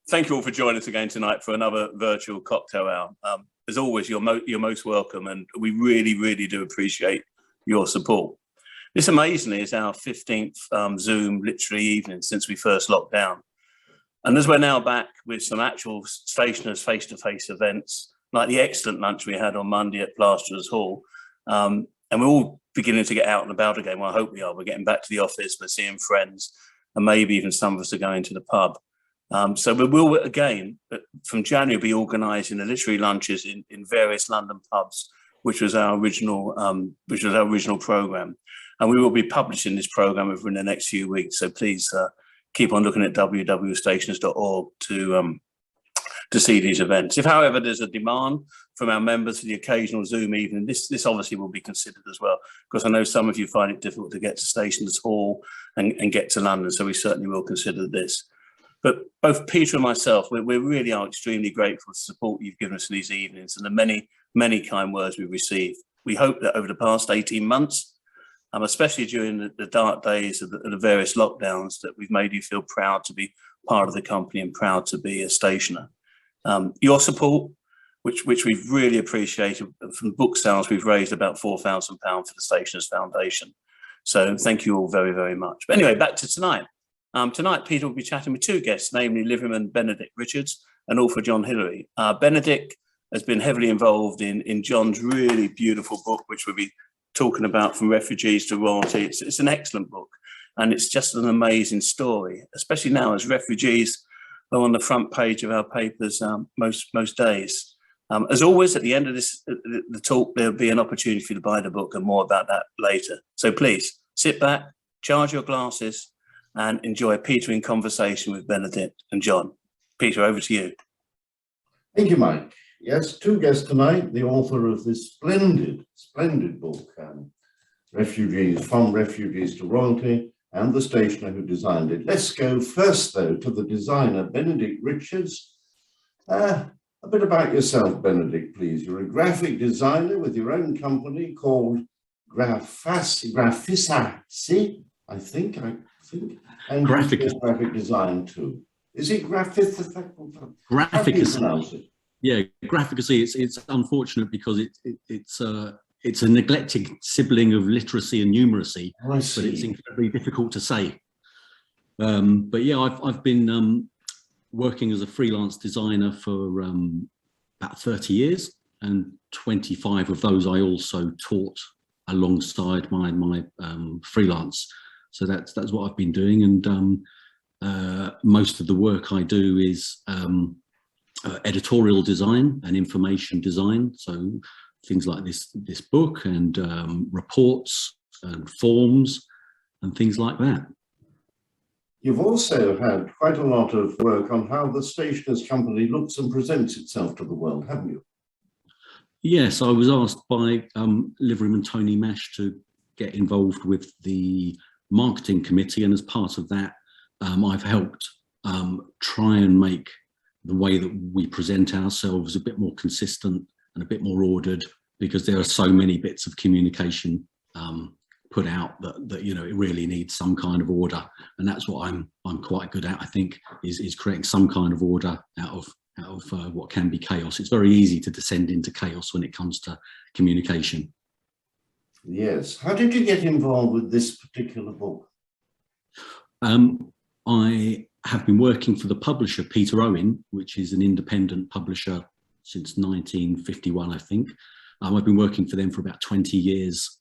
thank you all for joining us again tonight for another virtual cocktail hour. As always, you're most welcome, and we really do appreciate your support. This amazingly is our 15th Zoom literary evening since we first locked down. And as we're now back with some actual stationers face-to-face events, like the excellent lunch we had on Monday at Plasterers Hall, and we're all beginning to get out and about again. Well, I hope we are. We're getting back to the office, we're seeing friends, and maybe even some of us are going to the pub. So we will again, from January, be organising the literary lunches in various London pubs, which was our original programme. And we will be publishing this programme within the next few weeks. So please keep on looking at www.stationers.org to see these events. If, however, there's a demand from our members for the occasional Zoom evening, this obviously will be considered as well, because I know some of you find it difficult to get to Stationers Hall and get to London, so we certainly will consider this. But both Peter and myself, we really are extremely grateful for the support you've given us in these evenings and the many kind words we've received. We hope that over the past 18 months, especially during the dark days of the various lockdowns, that we've made you feel proud to be part of the company and proud to be a stationer. Your support, which we've really appreciated. From book sales, we've raised about £4,000 for the Stationers Foundation. So thank you all very much. But anyway, back to tonight. Tonight, Peter will be chatting with two guests, namely Liveryman Benedict Richards and author John Hilary. Benedict has been heavily involved in John's really beautiful book, which we'll be talking about, From Refugees to Royalty. It's an excellent book, and it's just an amazing story, especially now as refugees are on the front page of our papers most days. As always, at the end of the talk, there'll be an opportunity for you to buy the book, and more about that later. So please sit back, charge your glasses, and enjoy a Peter in conversation with Benedict and John. Peter, over to you. Thank you, Mike. Yes, two guests tonight, the author of this splendid book, Refugees, From Refugees to Royalty, and the stationer who designed it. Let's go first, though, to the designer, Benedict Richards. A bit about yourself, Benedict, please. You're a graphic designer with your own company called Graphicacy, I think, and graphic design too. Is it Graphicacy? Yeah, Graphicacy. It's unfortunate because it's a neglected sibling of literacy and numeracy, but it's incredibly difficult to say. But yeah, I've been working as a freelance designer for about 30 years, and 25 of those I also taught alongside my freelance. So that's what I've been doing, and most of the work I do is editorial design and information design. So things like this book and reports and forms and things like that. You've also had quite a lot of work on how the Stationers Company looks and presents itself to the world, haven't you? Yes, I was asked by Liveryman Tony Mash to get involved with the marketing committee, and as part of that, I've helped try and make the way that we present ourselves a bit more consistent and a bit more ordered, because there are so many bits of communication put out that you know, it really needs some kind of order, and that's what I'm quite good at, I think, is creating some kind of order out of what can be chaos. It's very easy to descend into chaos when it comes to communication. Yes. How did you get involved with this particular book? I have been working for the publisher Peter Owen, which is an independent publisher since 1951, I think. I've been working for them for about 20 years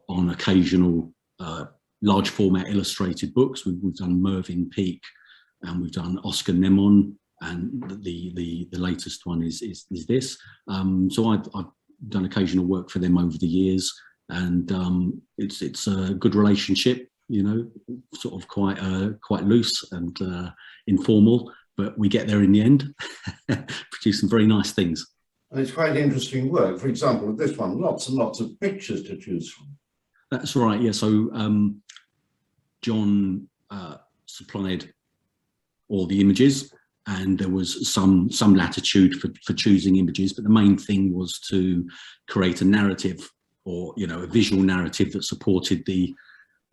on occasional large format illustrated books. We've done Mervyn Peake, and we've done Oscar Nemon, and the latest one is this. So I've done occasional work for them over the years, and it's a good relationship, you know, sort of quite loose and informal, but we get there in the end, produce some very nice things. And it's quite interesting work. For example, with this one, lots and lots of pictures to choose from. That's right, yeah. So John supplied all the images, and there was some latitude for choosing images, but the main thing was to create a narrative, or, you know, a visual narrative that supported the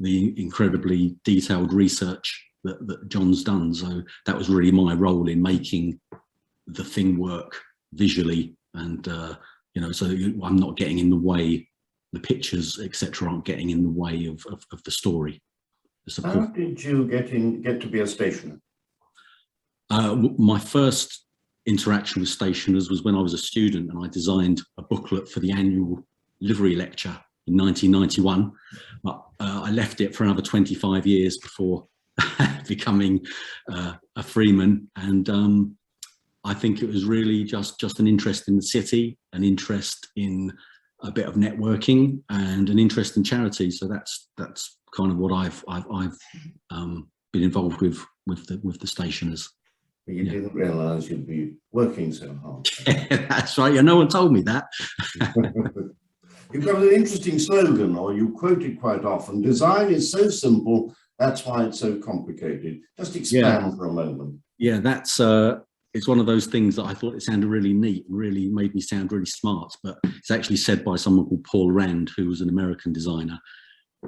incredibly detailed research that John's done. So that was really my role in making the thing work visually, and so I'm not getting in the way. The pictures, etc., aren't getting in the way of the story. How did you get to be a stationer? My first interaction with stationers was when I was a student, and I designed a booklet for the annual Livery lecture in 1991. But I left it for another 25 years before becoming a freeman, and I think it was really just an interest in the city, an interest in a bit of networking, and an interest in charity. So that's kind of what I've been involved with the stationers. But you didn't realise you'd be working so hard. That's right. Yeah, no one told me that. You've got an interesting slogan, or you quote it quite often. Design is so simple, that's why it's so complicated. Just expand for a moment. Yeah, that's it's one of those things that I thought it sounded really neat and really made me sound really smart, but it's actually said by someone called Paul Rand, who was an American designer.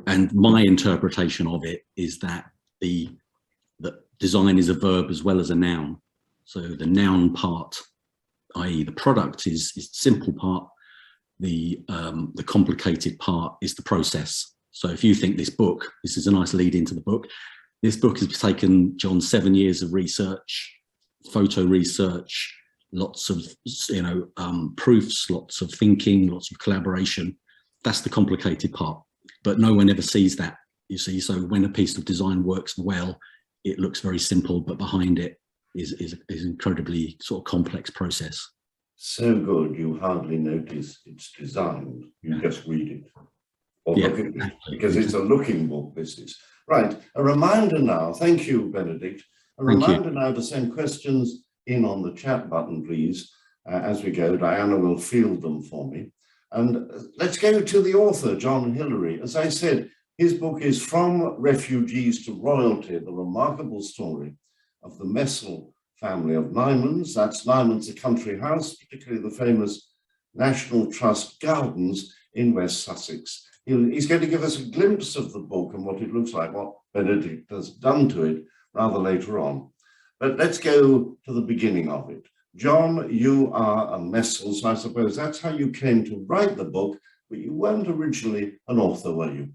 And my interpretation of it is that that design is a verb as well as a noun. So the noun part, i.e. the product, is the simple part. The complicated part is the process. So if you think this is a nice lead into the book. This book has taken John 7 years of research, photo research, lots of proofs, lots of thinking, lots of collaboration. That's the complicated part, but no one ever sees that, you see. So when a piece of design works well, it looks very simple, but behind it is incredibly sort of complex process. So good, you hardly notice it's designed. You just read it or look at it, because it's a looking book, this is. Right, a reminder now, thank you, Benedict. A reminder now to send questions in on the chat button, please. As we go, Diana will field them for me. And let's go to the author, John Hilary. As I said, his book is From Refugees to Royalty, the remarkable story of the Messel family of Nymans. That's Nymans, a country house, particularly the famous National Trust Gardens in West Sussex. He's going to give us a glimpse of the book and what it looks like, what Benedict has done to it, rather later on. But let's go to the beginning of it. John, you are a Messel, so I suppose that's how you came to write the book, but you weren't originally an author, were you?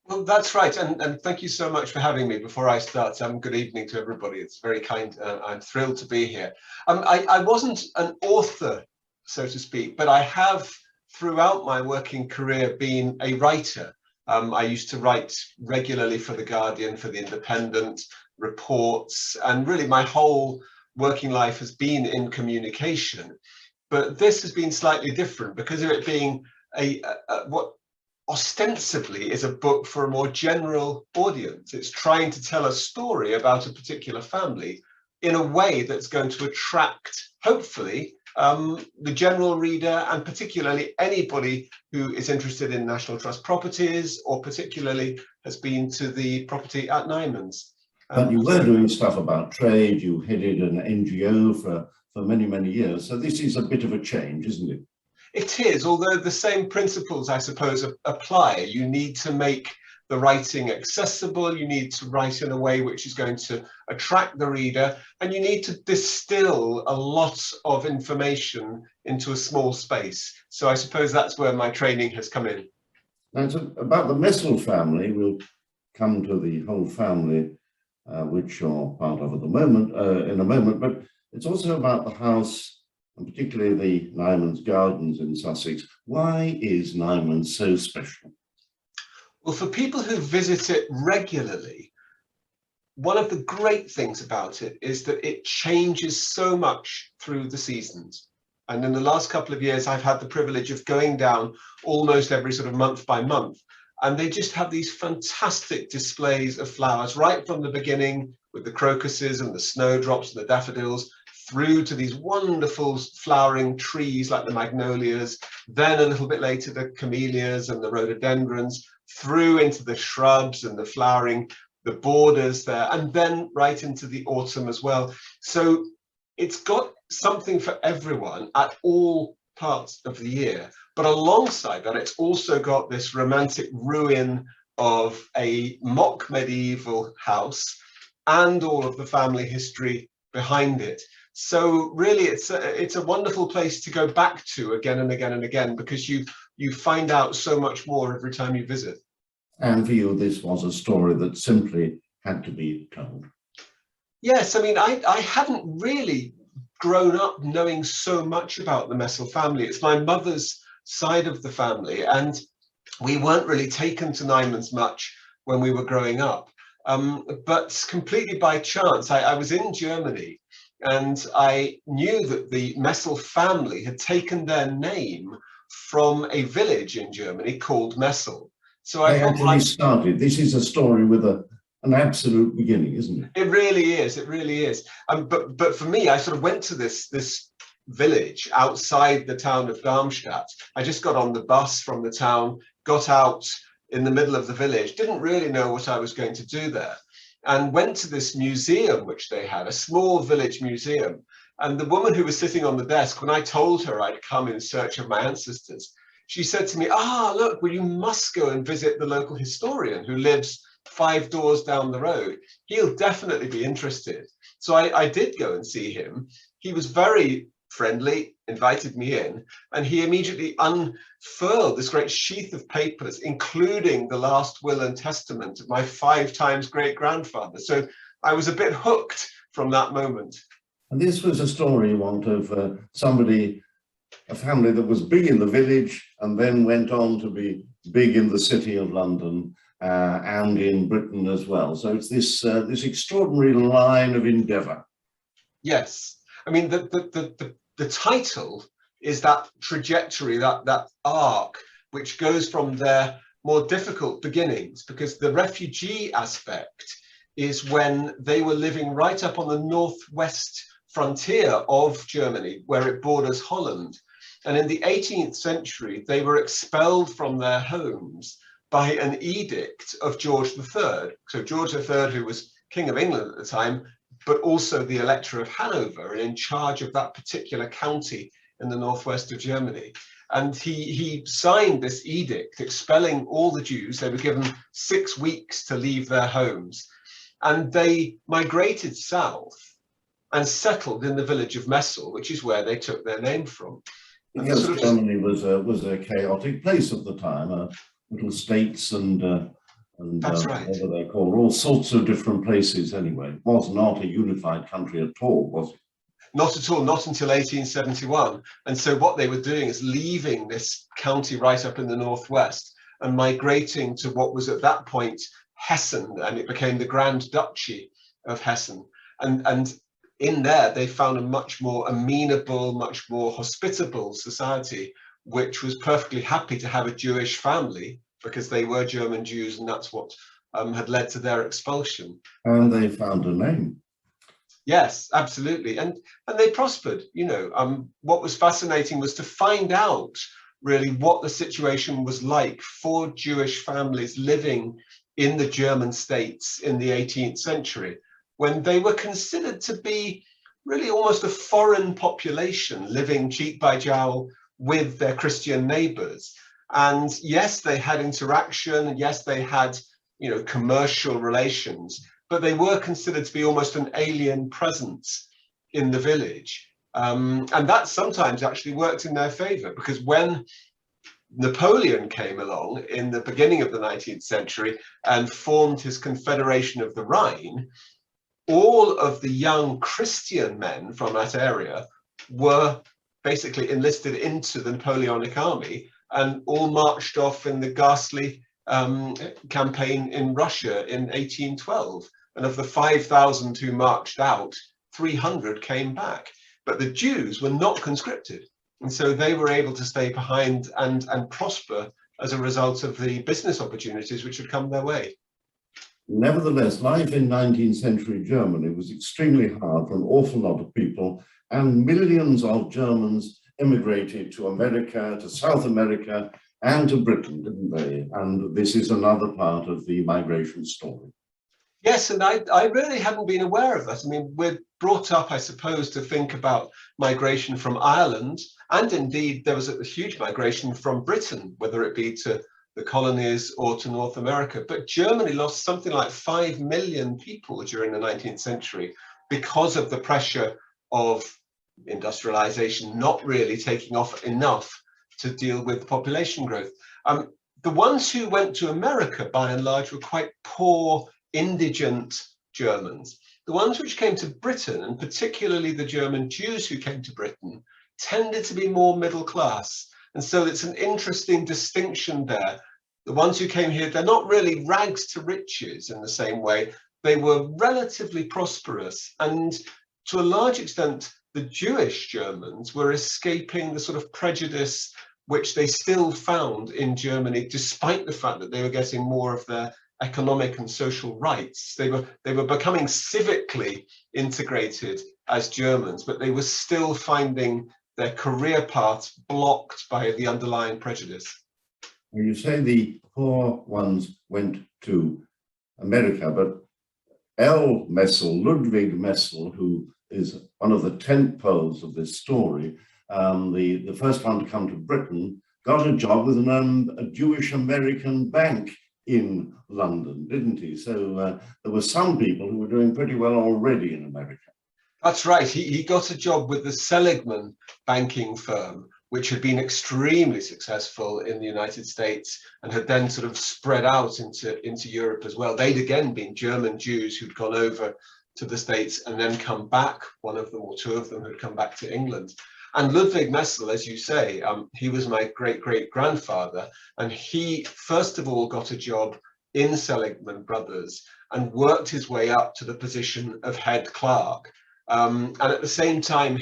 Well, that's right, and thank you so much for having me. Before I start, good evening to everybody. It's very kind. I'm thrilled to be here. I wasn't an author, so to speak, but I have, throughout my working career, been a writer. I used to write regularly for The Guardian, for The Independent, reports, and really my whole working life has been in communication. But this has been slightly different because of it being what ostensibly is a book for a more general audience. It's trying to tell a story about a particular family in a way that's going to attract, hopefully, the general reader, and particularly anybody who is interested in National Trust properties, or particularly has been to the property at Nymans. But you were doing stuff about trade, you headed an NGO for many, many years. So this is a bit of a change, isn't it? It is, although the same principles, I suppose, apply. You need to make the writing accessible, you need to write in a way which is going to attract the reader, and you need to distill a lot of information into a small space. So I suppose that's where my training has come in. Now, it's about the Messel family. We'll come to the whole family, which you're part of at the moment, in a moment, but it's also about the house, and particularly the Nymans Gardens in Sussex. Why is Nymans so special? Well, for people who visit it regularly, one of the great things about it is that it changes so much through the seasons. And in the last couple of years, I've had the privilege of going down almost every sort of month by month. And they just have these fantastic displays of flowers right from the beginning, with the crocuses and the snowdrops and the daffodils, through to these wonderful flowering trees like the magnolias, then a little bit later the camellias and the rhododendrons, through into the shrubs and the flowering, the borders there, and then right into the autumn as well. So it's got something for everyone at all parts of the year. But alongside that, it's also got this romantic ruin of a mock medieval house and all of the family history behind it. So really, it's a wonderful place to go back to again and again and again, because you find out so much more every time you visit. And for you, this was a story that simply had to be told. Yes, I mean, I hadn't really grown up knowing so much about the Messel family. It's my mother's side of the family, and we weren't really taken to Nymans much when we were growing up. But completely by chance, I was in Germany, and I knew that the Messel family had taken their name from a village in Germany called Messel. So I actually started. This is a story with an absolute beginning, isn't it? It really is. It really is. But for me, I sort of went to this village outside the town of Darmstadt. I just got on the bus from the town, got out in the middle of the village, didn't really know what I was going to do there, and went to this museum which they had, a small village museum. And the woman who was sitting on the desk, when I told her I'd come in search of my ancestors, she said to me, look, well, you must go and visit the local historian who lives 5 doors down the road. He'll definitely be interested. So I did go and see him. He was very friendly, invited me in, and he immediately unfurled this great sheath of papers, including the last will and testament of my 5 times great-grandfather. So I was a bit hooked from that moment. And this was a story, you want, of somebody, a family that was big in the village and then went on to be big in the city of London and in Britain as well. So it's this extraordinary line of endeavour. Yes, I mean the title is that trajectory, that arc, which goes from their more difficult beginnings, because the refugee aspect is when they were living right up on the northwest frontier of Germany, where it borders Holland. And in the 18th century, they were expelled from their homes by an edict of George III. So George III, who was King of England at the time, but also the Elector of Hanover, and in charge of that particular county in the northwest of Germany. And he signed this edict expelling all the Jews. They were given 6 weeks to leave their homes. And they migrated south and settled in the village of Messel, which is where they took their name from. And yes, Germany was a chaotic place at the time, little states and that's right. whatever they call, all sorts of different places anyway. It was not a unified country at all, was it? Not at all, not until 1871. And so what they were doing is leaving this county right up in the northwest and migrating to what was at that point Hessen, and it became the Grand Duchy of Hessen. And in there, they found a much more amenable, much more hospitable society, which was perfectly happy to have a Jewish family, because they were German Jews, and that's what had led to their expulsion. And they found a name. Yes, absolutely. And they prospered. You know, what was fascinating was to find out really what the situation was like for Jewish families living in the German states in the 18th century, when they were considered to be really almost a foreign population living cheek by jowl with their Christian neighbors. And yes, they had interaction, and yes, they had, you know, commercial relations, but they were considered to be almost an alien presence in the village. And that sometimes actually worked in their favor, because when Napoleon came along in the beginning of the 19th century and formed his Confederation of the Rhine, all of the young Christian men from that area were basically enlisted into the Napoleonic army and all marched off in the ghastly campaign in Russia in 1812. And of the 5,000 who marched out, 300 came back. But the Jews were not conscripted. And so they were able to stay behind and prosper as a result of the business opportunities which had come their way. Nevertheless, life in 19th century Germany was extremely hard for an awful lot of people, and millions of Germans immigrated to America, to South America, and to Britain, didn't they? And this is another part of the migration story. Yes, and I really hadn't been aware of that. I mean, we're brought up, I suppose, to think about migration from Ireland, and indeed there was a huge migration from Britain, whether it be to the colonies or to North America. But Germany lost something like 5 million people during the 19th century because of the pressure of industrialization not really taking off enough to deal with population growth. The ones who went to America, by and large, were quite poor, indigent Germans. The ones which came to Britain, and particularly the German Jews who came to Britain, tended to be more middle class. And so it's an interesting distinction there. The ones who came here, they're not really rags to riches in the same way. They were relatively prosperous. And to a large extent, the Jewish Germans were escaping the sort of prejudice which they still found in Germany, despite the fact that they were getting more of their economic and social rights. They were becoming civically integrated as Germans, but they were still finding their career paths blocked by the underlying prejudice. Well, you say the poor ones went to America, but Ludwig Messel, who is one of the tent poles of this story, the first one to come to Britain, got a job with a Jewish American bank in London, didn't he? So there were some people who were doing pretty well already in America. That's right. He got a job with the Seligman banking firm, which had been extremely successful in the United States and had then sort of spread out into Europe as well. They'd again been German Jews who'd gone over to the States and then come back. One of them or two of them had come back to England. And Ludwig Messel, as you say, he was my great-great-grandfather, and he first of all got a job in Seligman Brothers and worked his way up to the position of head clerk. And at the same time,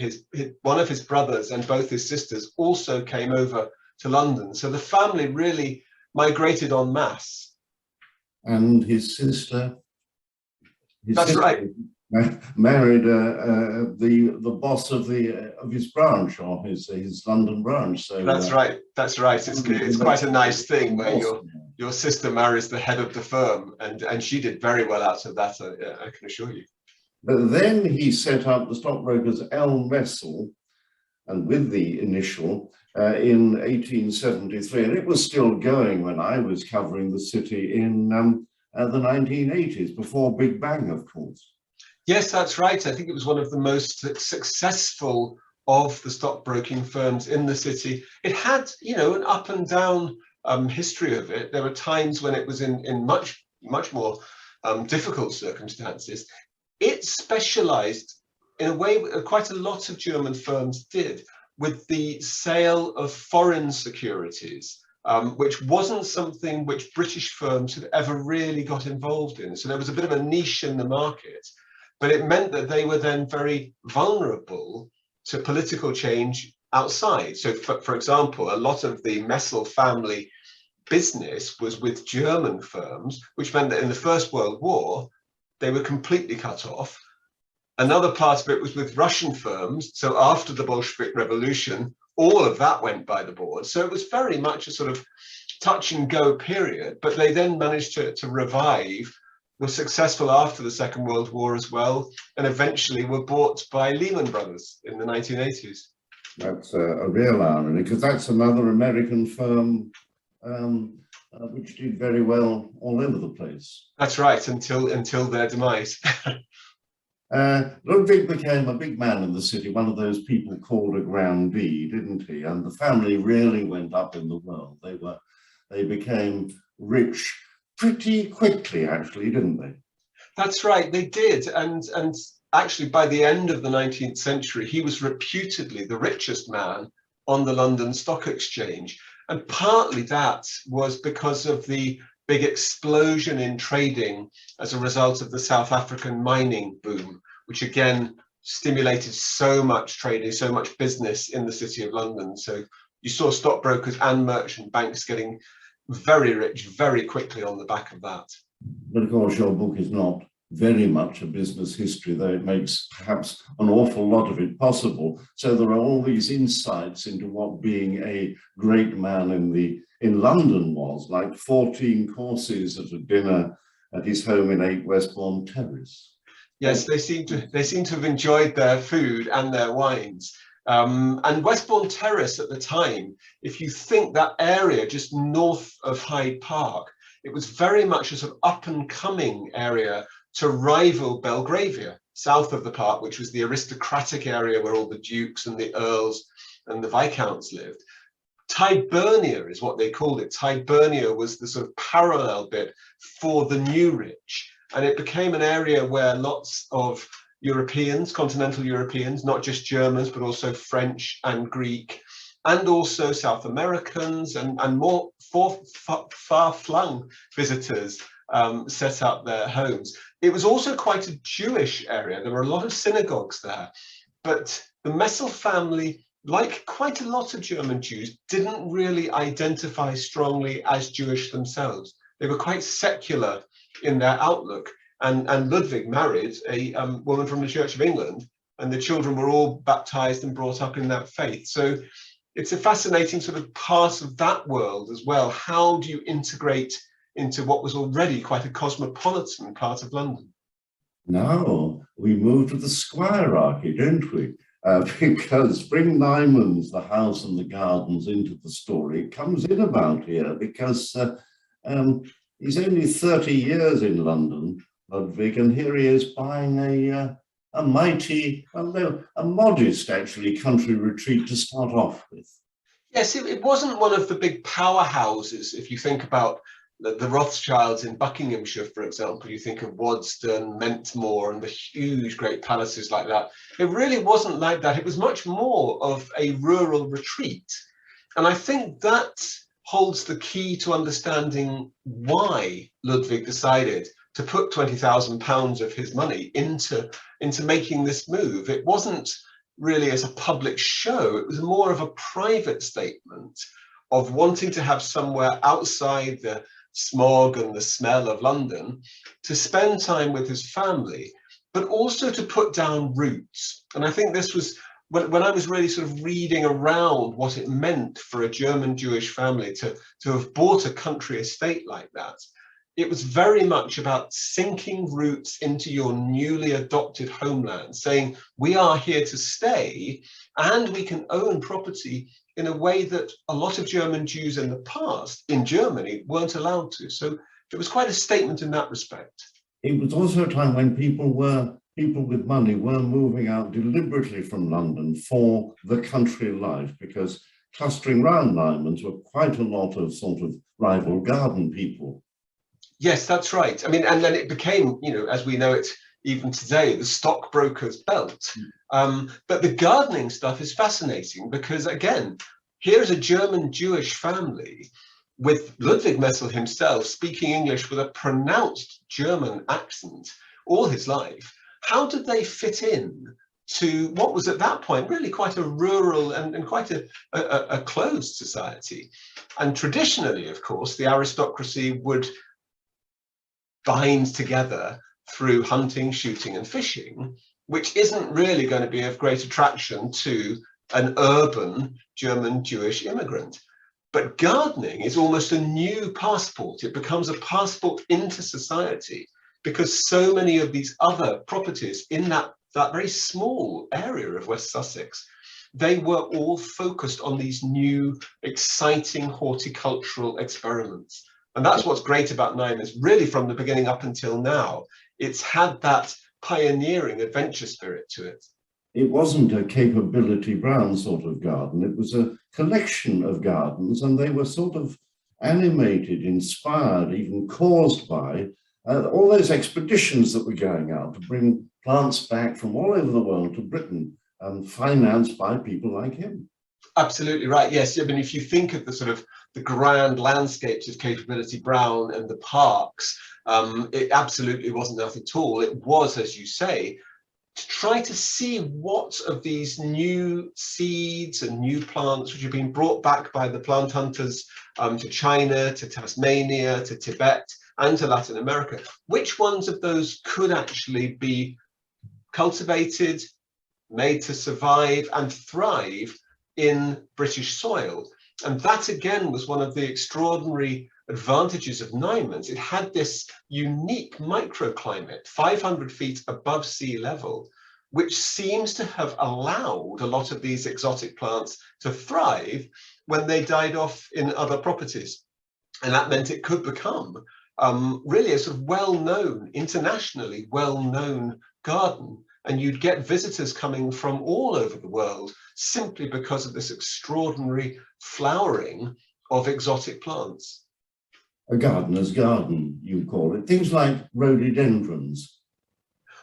one of his brothers and both his sisters also came over to London. So the family really migrated en masse. And his sister? That's right. Married the boss of his branch, or his London branch. So that's right. That's right. It's quite a nice thing where your sister marries the head of the firm, and she did very well out of that. I can assure you. But then he set up the stockbrokers L. Messel, and with the initial in 1873, and it was still going when I was covering the city in the 1980s, before Big Bang, of course. Yes, that's right. I think it was one of the most successful of the stockbroking firms in the city. It had, an up and down history of it. There were times when it was in much more difficult circumstances. It specialized in a way quite a lot of German firms did with the sale of foreign securities, which wasn't something which British firms had ever really got involved in. So there was a bit of a niche in the market. But it meant that they were then very vulnerable to political change outside. So, for example, a lot of the Messel family business was with German firms, which meant that in the First World War, they were completely cut off. Another part of it was with Russian firms. So after the Bolshevik Revolution, all of that went by the board. So it was very much a sort of touch and go period, but they then managed to revive, were successful after the Second World War as well, and eventually were bought by Lehman Brothers in the 1980s. That's a real irony, because that's another American firm which did very well all over the place. That's right, until their demise. Ludwig became a big man in the city, one of those people called a grandee, didn't he? And the family really went up in the world. They became rich pretty quickly, actually, didn't they? That's right, they did. And actually, by the end of the 19th century, he was reputedly the richest man on the London Stock Exchange. And partly that was because of the big explosion in trading as a result of the South African mining boom, which again stimulated so much trading, so much business in the City of London. So you saw stockbrokers and merchant banks getting very rich very quickly on the back of that. But of course, your book is not very much a business history, though it makes perhaps an awful lot of it possible. So there are all these insights into what being a great man in London was, like 14 courses at a dinner at his home in 8 Westbourne Terrace. Yes, they seem to have enjoyed their food and their wines. And Westbourne Terrace at the time, if you think that area just north of Hyde Park, it was very much a sort of up and coming area to rival Belgravia, south of the park, which was the aristocratic area where all the dukes and the earls and the viscounts lived. Tyburnia is what they called it. Tyburnia was the sort of parallel bit for the New Rich. And it became an area where lots of Europeans, continental Europeans, not just Germans, but also French and Greek, and also South Americans and more far-flung visitors set up their homes. It was also quite a Jewish area. There were a lot of synagogues there, but the Messel family, like quite a lot of German Jews, didn't really identify strongly as Jewish themselves. They were quite secular in their outlook. And Ludwig married a woman from the Church of England, and the children were all baptized and brought up in that faith. So it's a fascinating sort of part of that world as well. How do you integrate into what was already quite a cosmopolitan part of London? Now we move to the squirearchy, don't we? Because bring Nymans, the house and the gardens, into the story. It comes in about here because he's only 30 years in London, Ludwig, and here he is buying a mighty, well, no, a modest actually country retreat to start off with. Yes, it wasn't one of the big powerhouses. If you think about the Rothschilds in Buckinghamshire, for example, you think of Waddesdon, Mentmore, and the huge great palaces like that. It really wasn't like that. It was much more of a rural retreat. And I think that holds the key to understanding why Ludwig decided to put £20,000 of his money into making this move. It wasn't really as a public show. It was more of a private statement of wanting to have somewhere outside the smog and the smell of London to spend time with his family, but also to put down roots. And I think this was when I was really sort of reading around what it meant for a German Jewish family to have bought a country estate like that. It was very much about sinking roots into your newly adopted homeland, saying we are here to stay and we can own property in a way that a lot of German Jews in the past in Germany weren't allowed to. So it was quite a statement in that respect. It was also a time when people with money were moving out deliberately from London for the country life, because clustering round Nymans were quite a lot of sort of rival garden people. Yes, that's right. I mean, and then it became, you know, as we know it even today, the stockbroker's belt. But the gardening stuff is fascinating because, again, here's a German Jewish family with Ludwig Messel himself speaking English with a pronounced German accent all his life. How did they fit in to what was at that point really quite a rural and quite a closed society? And traditionally, of course, the aristocracy would bind together through hunting, shooting and fishing, which isn't really going to be of great attraction to an urban German Jewish immigrant. But gardening is almost a new passport. It becomes a passport into society because so many of these other properties in that very small area of West Sussex, they were all focused on these new, exciting horticultural experiments. And that's what's great about Nymans, really from the beginning up until now. It's had that pioneering adventure spirit to it. It wasn't a Capability Brown sort of garden. It was a collection of gardens, and they were sort of animated, inspired, even caused by all those expeditions that were going out to bring plants back from all over the world to Britain, financed by people like him. Absolutely right. Yes, I mean, if you think of the sort of the grand landscapes of Capability Brown and the parks, it absolutely wasn't that at all. It was, as you say, to try to see what of these new seeds and new plants which have been brought back by the plant hunters to China, to Tasmania, to Tibet, and to Latin America, which ones of those could actually be cultivated, made to survive and thrive in British soil. And that again was one of the extraordinary advantages of Nymans. It had this unique microclimate, 500 feet above sea level, which seems to have allowed a lot of these exotic plants to thrive when they died off in other properties. And that meant it could become really a sort of well-known, internationally well-known garden. And you'd get visitors coming from all over the world simply because of this extraordinary flowering of exotic plants. A gardener's garden, you call it. Things like rhododendrons.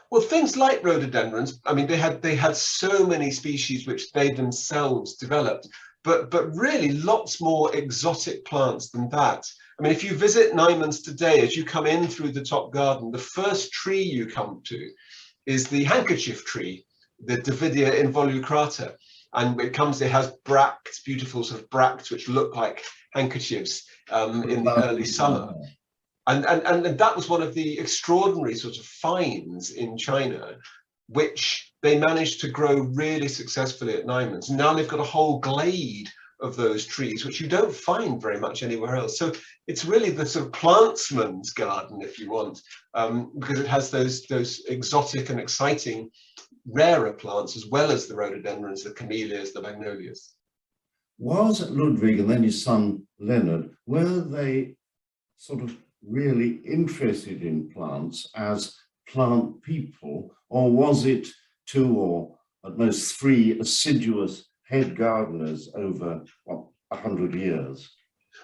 Well, things like rhododendrons, I mean, they had so many species which they themselves developed, but really lots more exotic plants than that. I mean, if you visit Nymans today, as you come in through the top garden, the first tree you come to is the handkerchief tree, the Davidia involucrata. And it has bracts, beautiful sort of bracts, which look like handkerchiefs in the early summer. And that was one of the extraordinary sort of finds in China, which they managed to grow really successfully at Nymans. Now they've got a whole glade of those trees, which you don't find very much anywhere else. So it's really the sort of plantsman's garden, if you want, because it has those exotic and exciting rarer plants, as well as the rhododendrons, the camellias, the magnolias. Was Ludwig and then his son Leonard, were they sort of really interested in plants as plant people, or was it 2 or at most 3 assiduous head gardeners over 100 years?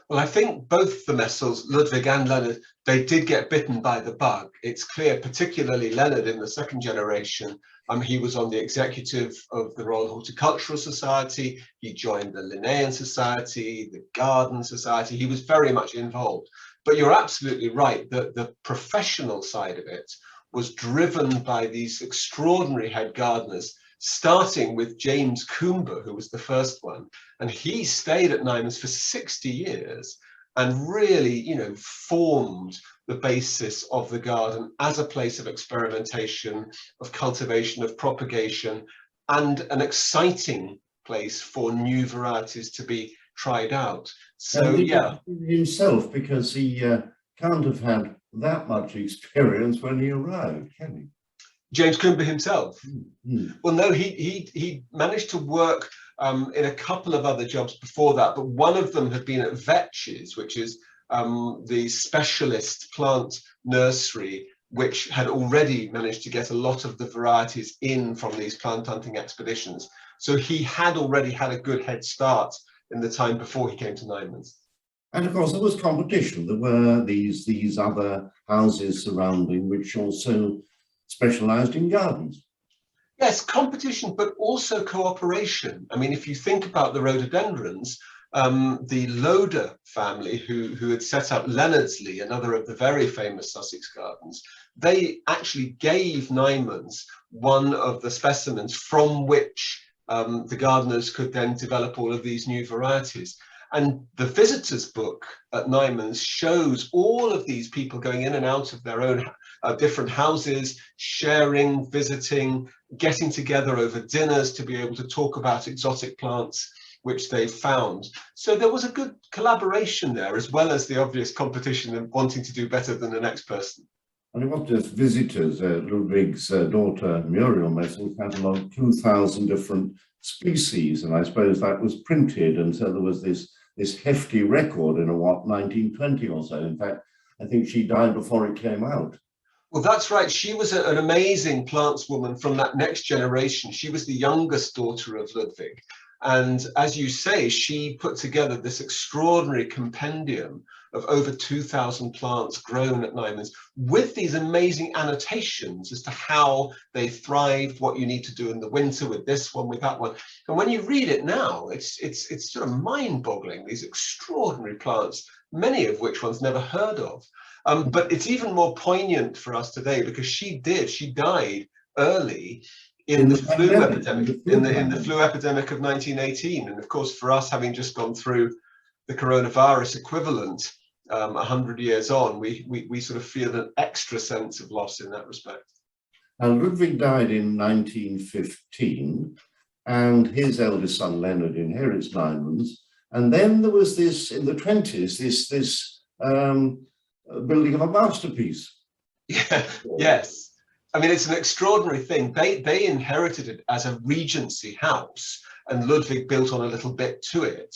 Well, I think both the Messels, Ludwig and Leonard, they did get bitten by the bug. It's clear, particularly Leonard in the second generation. He was on the executive of the Royal Horticultural Society. He joined the Linnean Society, the Garden Society. He was very much involved. But you're absolutely right that the professional side of it was driven by these extraordinary head gardeners, starting with James Coomber, who was the first one. And he stayed at Nymans for 60 years and really, you know, formed the basis of the garden as a place of experimentation, of cultivation, of propagation, and an exciting place for new varieties to be tried out. So, yeah. Himself, because he can't have had that much experience when he arrived, can he? James Coomber himself? Mm-hmm. Well, no, he managed to work in a couple of other jobs before that, but one of them had been at Vetches, which is the specialist plant nursery, which had already managed to get a lot of the varieties in from these plant hunting expeditions. So he had already had a good head start in the time before he came to Nymans. And of course there was competition. There were these other houses surrounding which also specialized in gardens. Yes, competition, but also cooperation. I mean, if you think about the rhododendrons, the Loder family, who had set up Leonardsley, another of the very famous Sussex gardens, they actually gave Nymans one of the specimens from which the gardeners could then develop all of these new varieties. And the visitors book at Nymans shows all of these people going in and out of their own different houses, sharing, visiting, getting together over dinners to be able to talk about exotic plants which they found. So there was a good collaboration there, as well as the obvious competition and wanting to do better than the next person. And it wasn't just visitors. Ludwig's daughter, Muriel Messel, catalogued 2,000 different species, and I suppose that was printed, and so there was this hefty record in 1920 or so. In fact, I think she died before it came out. Well, that's right. She was an amazing plantswoman from that next generation. She was the youngest daughter of Ludwig. And as you say, she put together this extraordinary compendium of over 2,000 plants grown at Nymans, with these amazing annotations as to how they thrived, what you need to do in the winter with this one, with that one. And when you read it now, it's sort of mind-boggling, these extraordinary plants, many of which one's never heard of. But it's even more poignant for us today because she died early in the flu epidemic, in the flu epidemic of 1918. And of course, for us, having just gone through the coronavirus equivalent 100 years on, we sort of feel an extra sense of loss in that respect. And Ludwig died in 1915, and his eldest son Leonard inherits Nymans. And then there was this, in the 20s, this building of a masterpiece. Yeah, yes. I mean, it's an extraordinary thing. They inherited it as a regency house, and Ludwig built on a little bit to it.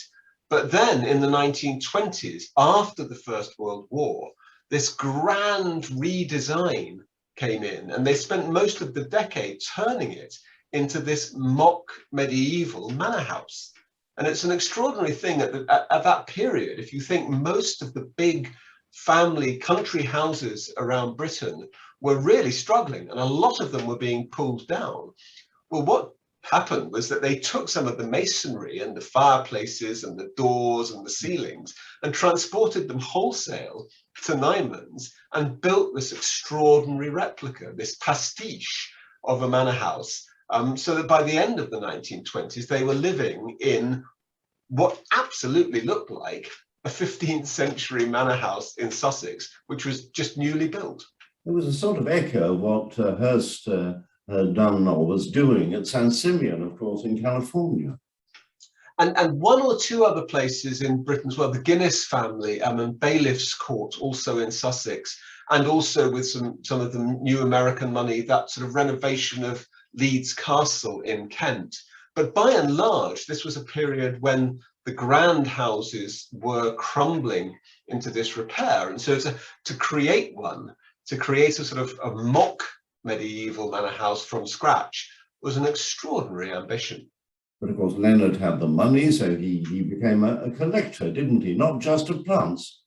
But then in the 1920s, after the First World War, this grand redesign came in, and they spent most of the decade turning it into this mock medieval manor house. And it's an extraordinary thing at that period. If you think most of the big family country houses around Britain were really struggling, and a lot of them were being pulled down. Well, what happened was that they took some of the masonry and the fireplaces and the doors and the ceilings and transported them wholesale to Nymans and built this extraordinary replica, this pastiche of a manor house, so that by the end of the 1920s, they were living in what absolutely looked like a 15th century manor house in Sussex, which was just newly built. It was a sort of echo of what Hearst had done or was doing at San Simeon, of course, in California. And one or two other places in Britain as well, the Guinness family and Bailiff's Court, also in Sussex, and also with some of the new American money, that sort of renovation of Leeds Castle in Kent. But by and large, this was a period when the grand houses were crumbling into disrepair. And so to create one, to create a sort of a mock medieval manor house from scratch was an extraordinary ambition. But of course, Leonard had the money, so he became a collector, didn't he? Not just of plants.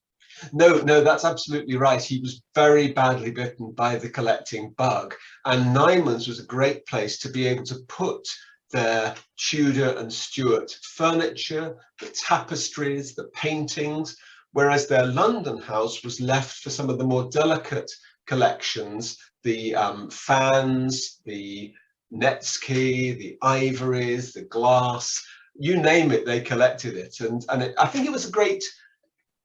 No, that's absolutely right. He was very badly bitten by the collecting bug. And Nymans was a great place to be able to put their Tudor and Stuart furniture, the tapestries, the paintings, whereas their London house was left for some of the more delicate collections, the fans, the Netski, the ivories, the glass, you name it, they collected it. And I think it was a great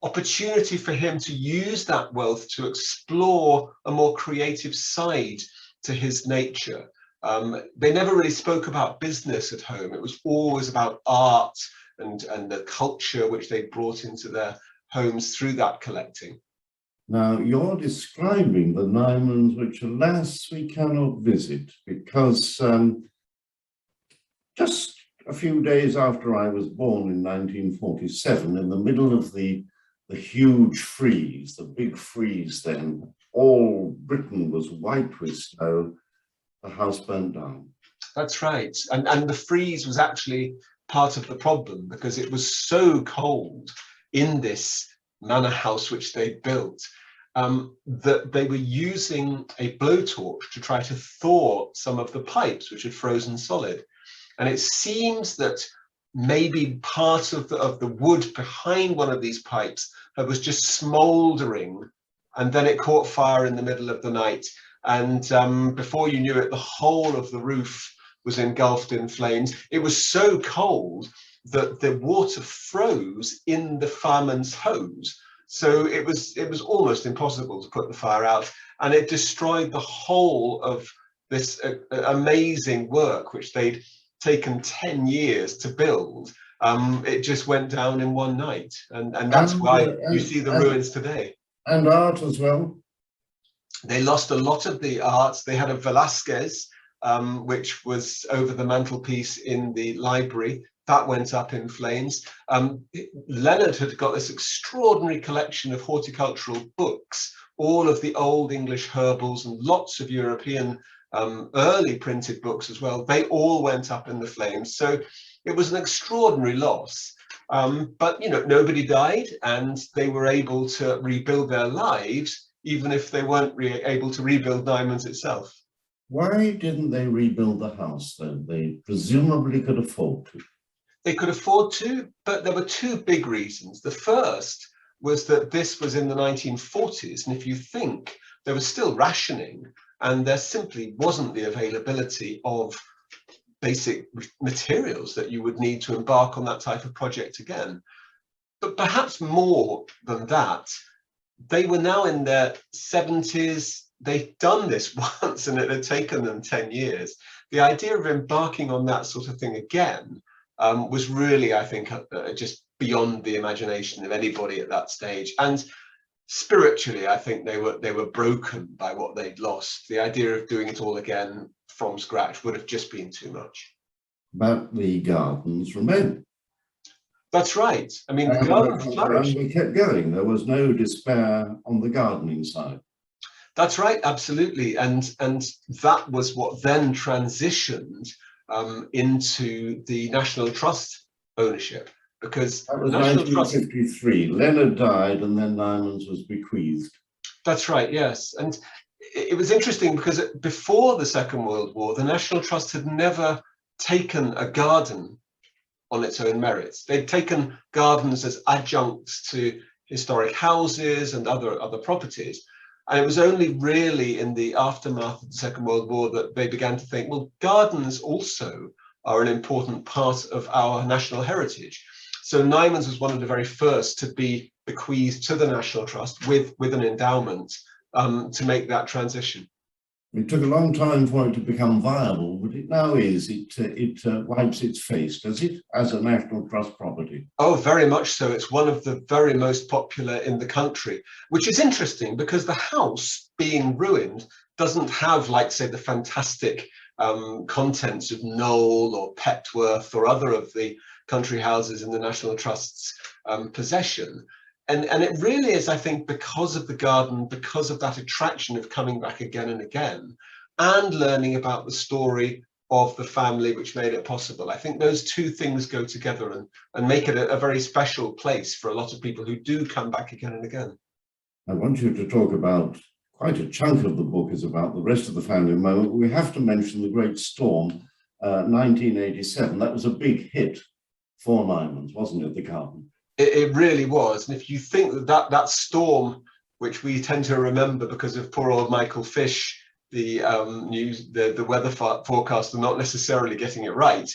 opportunity for him to use that wealth to explore a more creative side to his nature. They never really spoke about business at home. It was always about art and the culture which they brought into their homes through that collecting. Now, you're describing the Nymans, which alas, we cannot visit, because just a few days after I was born in 1947, in the middle of the huge freeze, the big freeze then, all Britain was white with snow, the house burnt down. That's right. And the freeze was actually part of the problem, because it was so cold in this manor house which they built that they were using a blowtorch to try to thaw some of the pipes which had frozen solid. And it seems that maybe part of the wood behind one of these pipes was just smouldering, and then it caught fire in the middle of the night. And before you knew it, the whole of the roof was engulfed in flames. It was so cold that the water froze in the fireman's hose. So it was almost impossible to put the fire out, and it destroyed the whole of this amazing work which they'd taken 10 years to build. It just went down in one night, and that's why you see the ruins today. And art as well. They lost a lot of the art. They had a Velasquez, which was over the mantelpiece in the library. That went up in flames. Leonard had got this extraordinary collection of horticultural books, all of the old English herbals and lots of European early printed books as well. They all went up in the flames. So it was an extraordinary loss. But you know, nobody died, and they were able to rebuild their lives, even if they weren't able to rebuild Nymans itself. Why didn't they rebuild the house then? They presumably could afford to. They could afford to, but there were two big reasons. The first was that this was in the 1940s, and if you think, there was still rationing, and there simply wasn't the availability of basic materials that you would need to embark on that type of project again. But perhaps more than that, they were now in their 70s. They'd done this once, and it had taken them 10 years. The idea of embarking on that sort of thing again was really, I think, just beyond the imagination of anybody at that stage. And spiritually, I think they were broken by what they'd lost. The idea of doing it all again from scratch would have just been too much. But the gardens remained. That's right. I mean, the gardens flourished. We kept going. There was no despair on the gardening side. That's right, absolutely. And that was what then transitioned into the National Trust ownership, because that was National 1953. Trust, Leonard died and then Nymans was bequeathed. That's right, yes. And it was interesting because before the Second World War, the National Trust had never taken a garden on its own merits. They'd taken gardens as adjuncts to historic houses and other properties. And it was only really in the aftermath of the Second World War that they began to think, well, gardens also are an important part of our national heritage. So Nymans was one of the very first to be bequeathed to the National Trust with an endowment to make that transition. It took a long time for it to become viable, but it now is. It wipes its face, does it, as a National Trust property? Oh, very much so. It's one of the very most popular in the country, which is interesting because the house being ruined doesn't have, like, say, the fantastic contents of Knowle or Petworth or other of the country houses in the National Trust's possession. And it really is, I think, because of the garden, because of that attraction of coming back again and again, and learning about the story of the family which made it possible. I think those two things go together and make it a very special place for a lot of people who do come back again and again. I want you to talk about, quite a chunk of the book is about the rest of the family at the moment. We have to mention the Great Storm, 1987. That was a big hit for Nymans, wasn't it, the garden? It really was. And if you think that storm, which we tend to remember because of poor old Michael Fish, the weather forecaster not necessarily getting it right,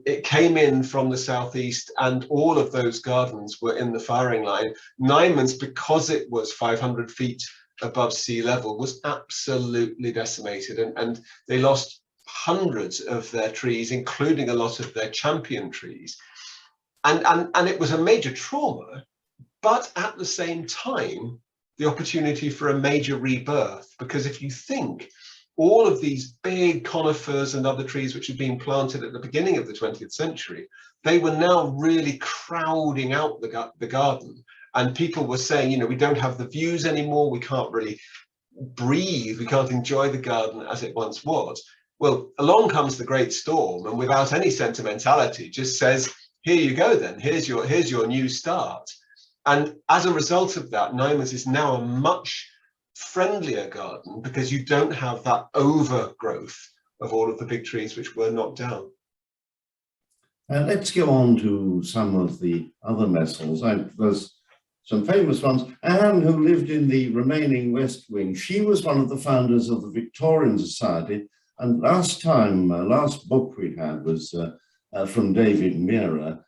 it came in from the southeast and all of those gardens were in the firing line. Nymans, because it was 500 feet above sea level, was absolutely decimated, and they lost hundreds of their trees, including a lot of their champion trees. And it was a major trauma, but at the same time, the opportunity for a major rebirth. Because if you think all of these big conifers and other trees which had been planted at the beginning of the 20th century, they were now really crowding out the garden. And people were saying, you know, we don't have the views anymore, we can't really breathe, we can't enjoy the garden as it once was. Well, along comes the Great Storm, and without any sentimentality, just says, here you go then, here's your new start. And as a result of that, Nymans is now a much friendlier garden because you don't have that overgrowth of all of the big trees which were knocked down. Let's go on to some of the other Messels. There's some famous ones. Anne, who lived in the remaining West Wing, she was one of the founders of the Victorian Society. And last book we had was from David Meara,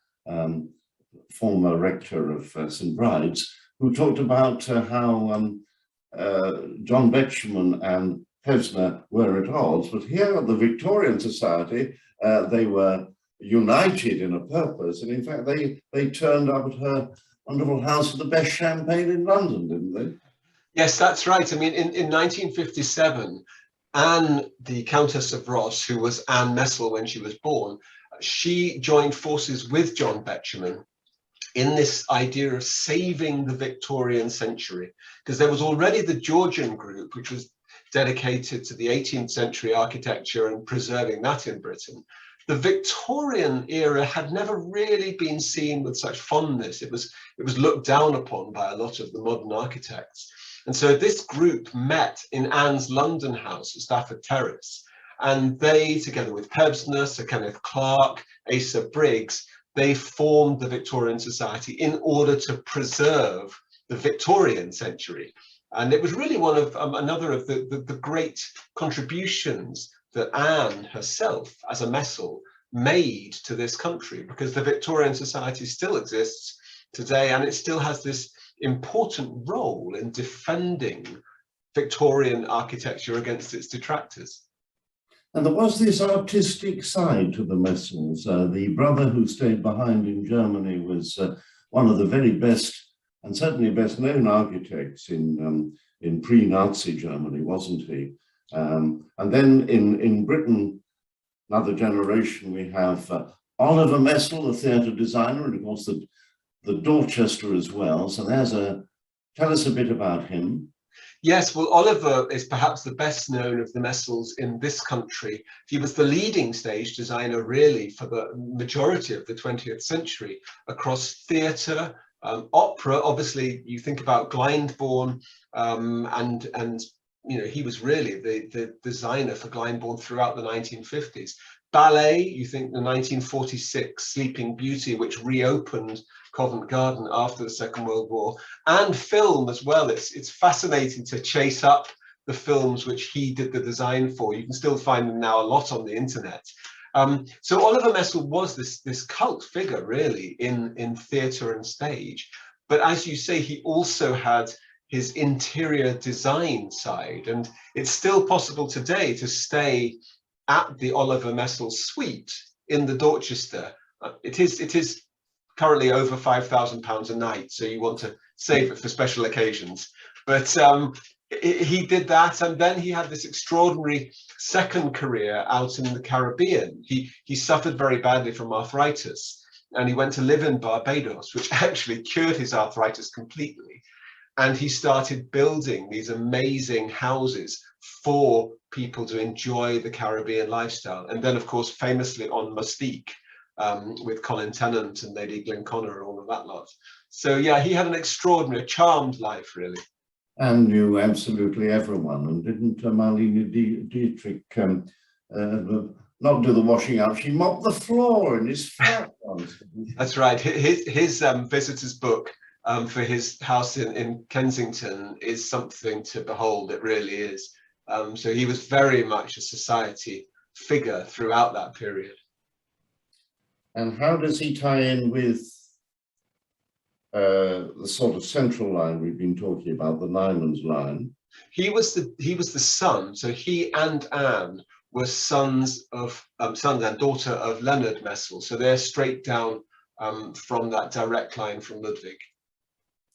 former rector of St. Bride's, who talked about how John Betjeman and Pevsner were at odds, but here at the Victorian Society, they were united in a purpose, and in fact they turned up at her wonderful house with the best champagne in London, didn't they? Yes, that's right. I mean, in 1957, Anne, the Countess of Ross, who was Anne Messel when she was born, she joined forces with John Betjeman in this idea of saving the Victorian century, because there was already the Georgian group, which was dedicated to the 18th century architecture and preserving that in Britain. The Victorian era had never really been seen with such fondness. It was looked down upon by a lot of the modern architects. And so this group met in Anne's London house at Stafford Terrace. And they, together with Pevsner, Sir Kenneth Clarke, Asa Briggs, they formed the Victorian Society in order to preserve the Victorian century. And it was really one of another of the great contributions that Anne herself, as a Messel, made to this country, because the Victorian Society still exists today, and it still has this important role in defending Victorian architecture against its detractors. And there was this artistic side to the Messels. The brother who stayed behind in Germany was one of the very best and certainly best known architects in pre-Nazi Germany, wasn't he? And then in Britain, another generation, we have Oliver Messel, the theatre designer, and of course the Dorchester as well. So tell us a bit about him. Yes, well, Oliver is perhaps the best known of the Messels in this country. He was the leading stage designer, really, for the majority of the 20th century across theatre, opera. Obviously, you think about Glyndebourne, and you know, he was really the designer for Glyndebourne throughout the 1950s. Ballet, you think the 1946 Sleeping Beauty, which reopened Covent Garden after the Second World War, and film as well. It's fascinating to chase up the films which he did the design for. You can still find them now a lot on the internet. So Oliver Messel was this cult figure, really, in theatre and stage. But as you say, he also had his interior design side, and it's still possible today to stay at the Oliver Messel suite in the Dorchester. It is currently over £5,000 a night, so you want to save it for special occasions. But he did that, and then he had this extraordinary second career out in the Caribbean. He suffered very badly from arthritis, and he went to live in Barbados, which actually cured his arthritis completely. And he started building these amazing houses for people to enjoy the Caribbean lifestyle. And then, of course, famously on Mustique, with Colin Tennant and Lady Glenconner and all of that lot. So yeah, he had an extraordinary, charmed life, really. And knew absolutely everyone. And didn't Marlene Dietrich not do the washing up? She mopped the floor in his flat once. That's right. His visitor's book for his house in Kensington is something to behold. It really is. So he was very much a society figure throughout that period. And how does he tie in with the sort of central line we've been talking about, the Nymans line? He was the son. So he and Anne were sons and daughter of Leonard Messel. So they're straight down from that direct line from Ludwig.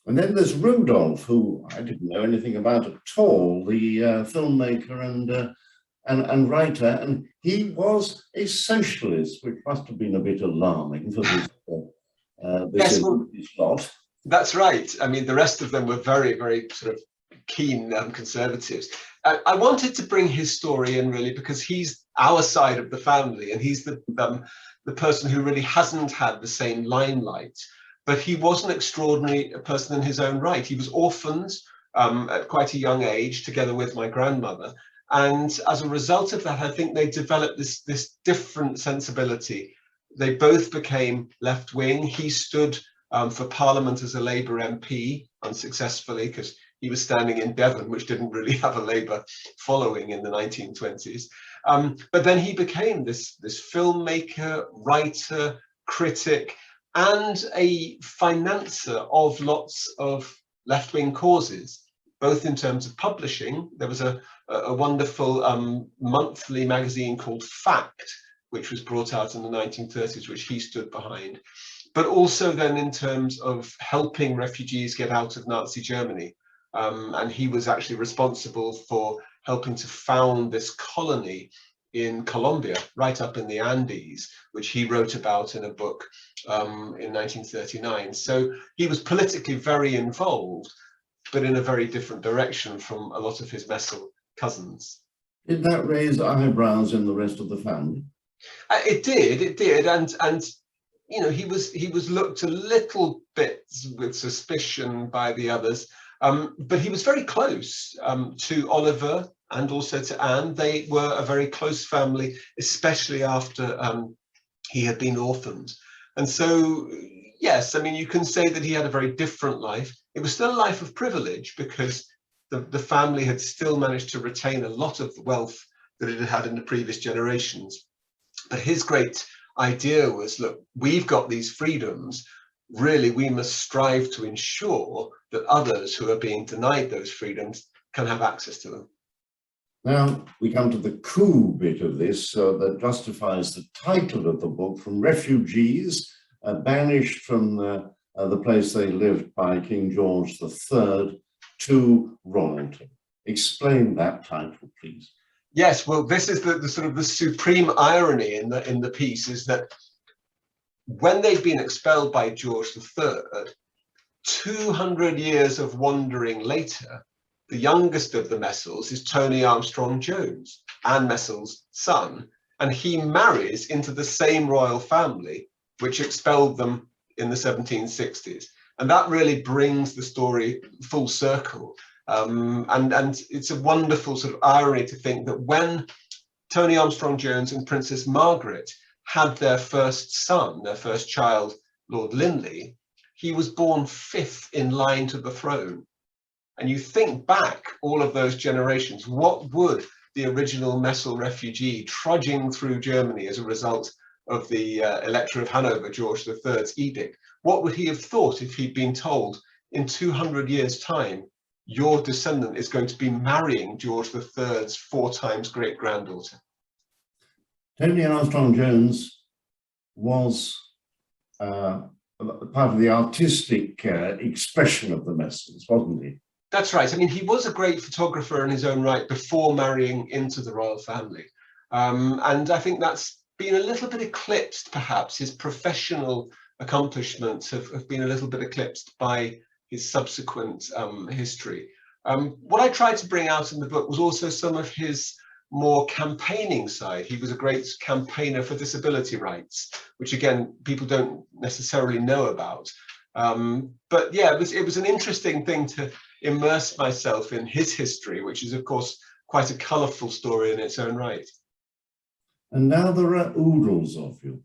And then there's Rudolph, who I didn't know anything about at all, the filmmaker and writer, and he was a socialist, which must have been a bit alarming for this lot. That's right. I mean, the rest of them were very, very sort of keen conservatives. I wanted to bring his story in, really, because he's our side of the family, and he's the person who really hasn't had the same limelight. But he was an extraordinary person in his own right. He was orphaned at quite a young age, together with my grandmother. And as a result of that, I think they developed this different sensibility. They both became left-wing. He stood for Parliament as a Labour MP, unsuccessfully, because he was standing in Devon, which didn't really have a Labour following in the 1920s. But then he became this filmmaker, writer, critic, and a financer of lots of left-wing causes, both in terms of publishing. There was a wonderful monthly magazine called Fact, which was brought out in the 1930s, which he stood behind, but also then in terms of helping refugees get out of Nazi Germany. And he was actually responsible for helping to found this colony in Colombia, right up in the Andes, which he wrote about in a book in 1939. So he was politically very involved, but in a very different direction from a lot of his Messel cousins. Did that raise eyebrows in the rest of the family? It did, and you know, he was looked a little bit with suspicion by the others, but he was very close to Oliver and also to Anne. They were a very close family, especially after he had been orphaned. And so, yes, I mean, you can say that he had a very different life. It was still a life of privilege, because the family had still managed to retain a lot of the wealth that it had had in the previous generations. But his great idea was, look, we've got these freedoms. Really, we must strive to ensure that others who are being denied those freedoms can have access to them. Now we come to the coup bit of this that justifies the title of the book, From Refugees Banished from the place they lived by King George III, to royalty. Explain that title, please. Yes, well, this is the sort of the supreme irony in the piece, is that when they've been expelled by George III, 200 years of wandering later, the youngest of the Messels is Tony Armstrong-Jones, Anne Messel's son, and he marries into the same royal family which expelled them in the 1760s. And that really brings the story full circle. And it's a wonderful sort of irony to think that when Tony Armstrong-Jones and Princess Margaret had their first son, their first child, Lord Linley, he was born 5th in line to the throne. And you think back all of those generations, what would the original Messel refugee trudging through Germany as a result of the Elector of Hanover, George III's edict, what would he have thought if he'd been told in 200 years' time, your descendant is going to be marrying George III's 4 times great-granddaughter? Tony Armstrong-Jones was part of the artistic expression of the Messels, wasn't he? That's right. I mean, he was a great photographer in his own right before marrying into the royal family. And I think that's been a little bit eclipsed, perhaps. His professional accomplishments have been a little bit eclipsed by his subsequent history. What I tried to bring out in the book was also some of his more campaigning side. He was a great campaigner for disability rights, which again, people don't necessarily know about. But yeah, it was an interesting thing to immerse myself in his history, which is of course quite a colourful story in its own right. And now there are oodles of you.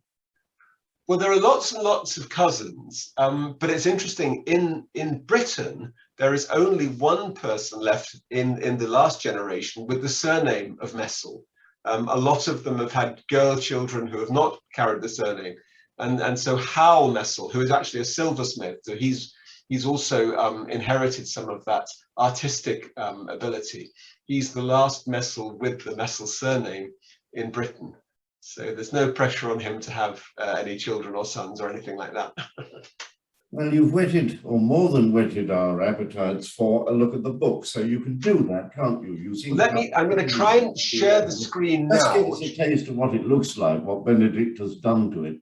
Well, there are lots and lots of cousins, but it's interesting, in Britain, there is only one person left in the last generation with the surname of Messel. A lot of them have had girl children who have not carried the surname. And so Hal Messel, who is actually a silversmith, so he's also inherited some of that artistic ability. He's the last Messel with the Messel surname in Britain. So there's no pressure on him to have any children or sons or anything like that. Well, you've whetted, or more than whetted, our appetites for a look at the book, so you can do that, can't you? I'm going to try and share the screen now. Let's give us a taste of what it looks like, what Benedict has done to it.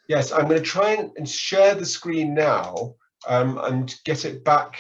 Yes, I'm going to try and share the screen now and get it back.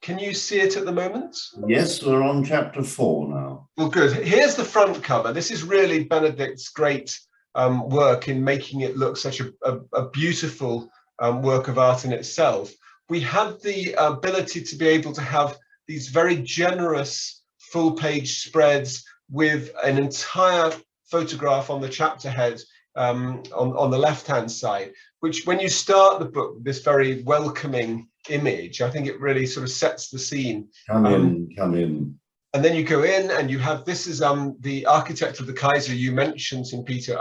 Can you see it at the moment? Yes, we're on chapter 4 now. Well, good. Here's the front cover. This is really Benedict's great work in making it look such a beautiful work of art in itself. We had the ability to be able to have these very generous full-page spreads with an entire photograph on the chapter head on the left-hand side, which when you start the book, this very welcoming image, I think it really sort of sets the scene. Come in. And then you go in and you have, this is the architect of the Kaiser you mentioned, St. Peter,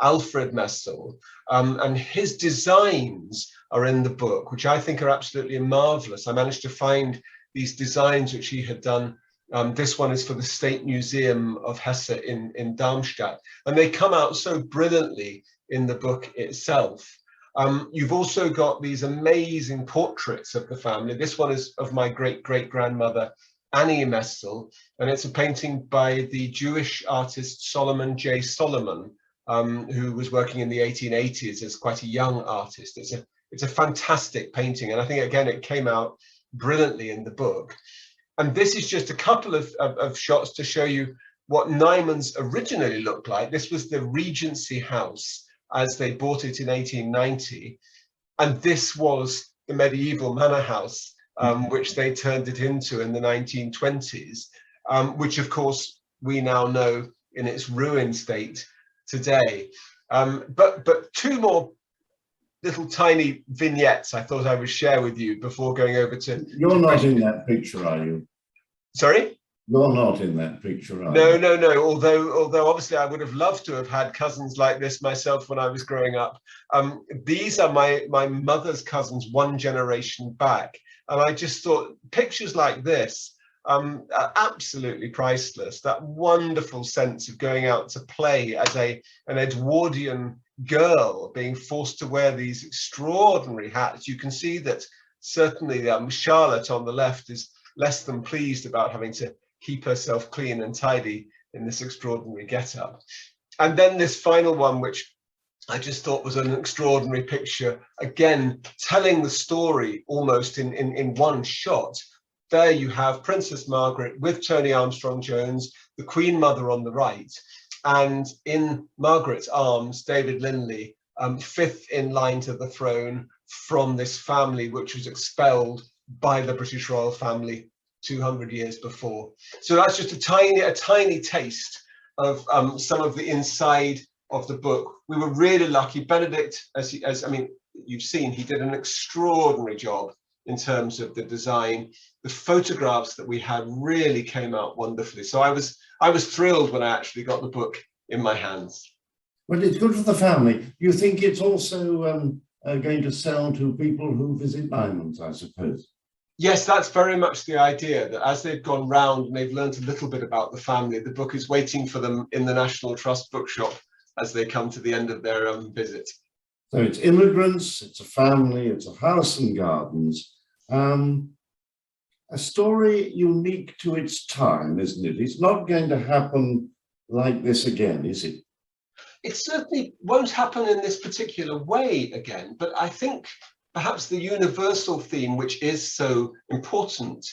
Alfred Messel, and his designs are in the book, which I think are absolutely marvelous. I managed to find these designs which he had done. This one is for the State Museum of Hesse in Darmstadt, and they come out so brilliantly in the book itself. You've also got these amazing portraits of the family. This one is of my great-great-grandmother, Annie Messel, and it's a painting by the Jewish artist Solomon J. Solomon, who was working in the 1880s as quite a young artist. It's a fantastic painting, and I think, again, it came out brilliantly in the book. And this is just a couple of shots to show you what Nymans originally looked like. This was the Regency House as they bought it in 1890. And this was the medieval manor house, which they turned it into in the 1920s, which of course we now know in its ruined state today. But two more little tiny vignettes I thought I would share with you before going over to... You're not in that picture, are you? Sorry? You're not in that picture, are you? No. Although obviously I would have loved to have had cousins like this myself when I was growing up. These are my mother's cousins one generation back. And I just thought pictures like this are absolutely priceless. That wonderful sense of going out to play as an Edwardian girl being forced to wear these extraordinary hats. You can see that certainly Charlotte on the left is less than pleased about having to keep herself clean and tidy in this extraordinary get-up. And then this final one, which I just thought was an extraordinary picture, again, telling the story almost in one shot. There you have Princess Margaret with Tony Armstrong-Jones, the Queen Mother on the right, and in Margaret's arms, David Linley, fifth in line to the throne from this family which was expelled by the British royal family 200 years before. So that's just a tiny taste of some of the inside of the book. We were really lucky. Benedict, as I mean, you've seen, he did an extraordinary job in terms of the design. The photographs that we had really came out wonderfully. So I was thrilled when I actually got the book in my hands. Well, it's good for the family. You think it's also going to sell to people who visit Nymans, I suppose? Yes, that's very much the idea, that as they've gone round and they've learned a little bit about the family, the book is waiting for them in the National Trust bookshop as they come to the end of their visit. So it's immigrants, it's a family, it's a house and gardens. A story unique to its time, isn't it? It's not going to happen like this again, is it? It certainly won't happen in this particular way again, but I think perhaps the universal theme, which is so important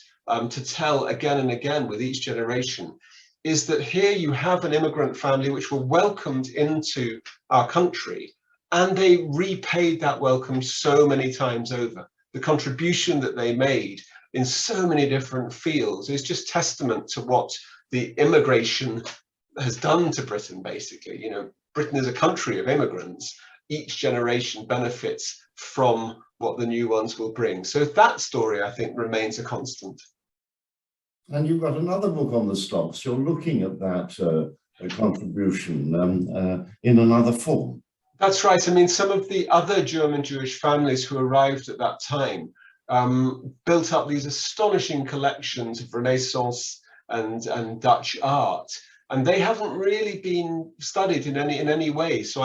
to tell again and again with each generation, is that here you have an immigrant family which were welcomed into our country, and they repaid that welcome so many times over. The contribution that they made in so many different fields is just testament to what the immigration has done to Britain, basically. You know, Britain is a country of immigrants. Each generation benefits from what the new ones will bring. So that story, I think, remains a constant. And you've got another book on the stocks. You're looking at that contribution in another form. That's right. I mean, some of the other German Jewish families who arrived at that time built up these astonishing collections of Renaissance and Dutch art, and they haven't really been studied in any way. So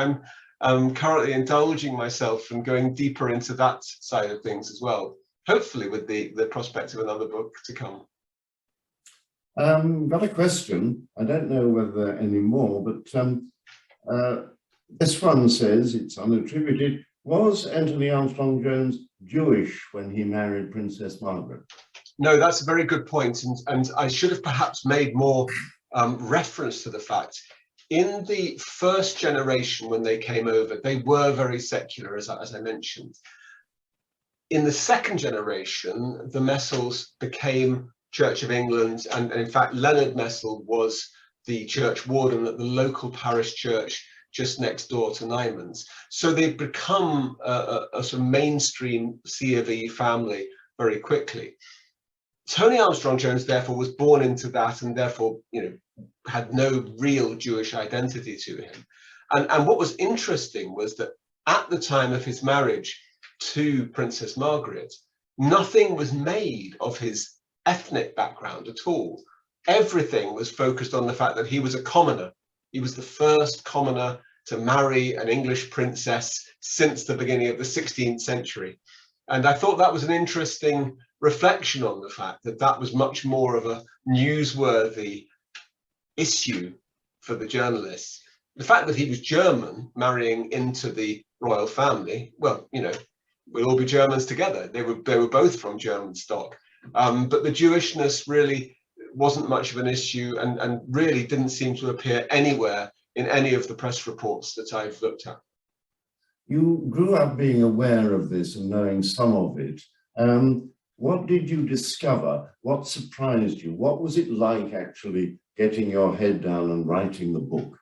I'm currently indulging myself and going deeper into that side of things as well, hopefully with the prospect of another book to come. Got a question. I don't know whether any more, but this one says, it's unattributed, was Anthony Armstrong-Jones Jewish when he married Princess Margaret? No, that's a very good point, and I should have perhaps made more reference to the fact. In the first generation, when they came over, they were very secular, as I mentioned. In the second generation, the Messels became Church of England, and in fact, Leonard Messel was the church warden at the local parish church just next door to Nymans. So they've become a sort of mainstream C of E family very quickly. Tony Armstrong-Jones, therefore, was born into that, and therefore, you know, had no real Jewish identity to him. And what was interesting was that at the time of his marriage to Princess Margaret, nothing was made of his ethnic background at all. Everything was focused on the fact that he was a commoner. He was the first commoner to marry an English princess since the beginning of the 16th century. And I thought that was an interesting reflection on the fact that that was much more of a newsworthy issue for the journalists. The fact that he was German, marrying into the royal family, well, you know, we'll all be Germans together. They were both from German stock. But the Jewishness really wasn't much of an issue, and really didn't seem to appear anywhere in any of the press reports that I've looked at. You grew up being aware of this and knowing some of it. What did you discover? What surprised you? What was it like actually getting your head down and writing the book?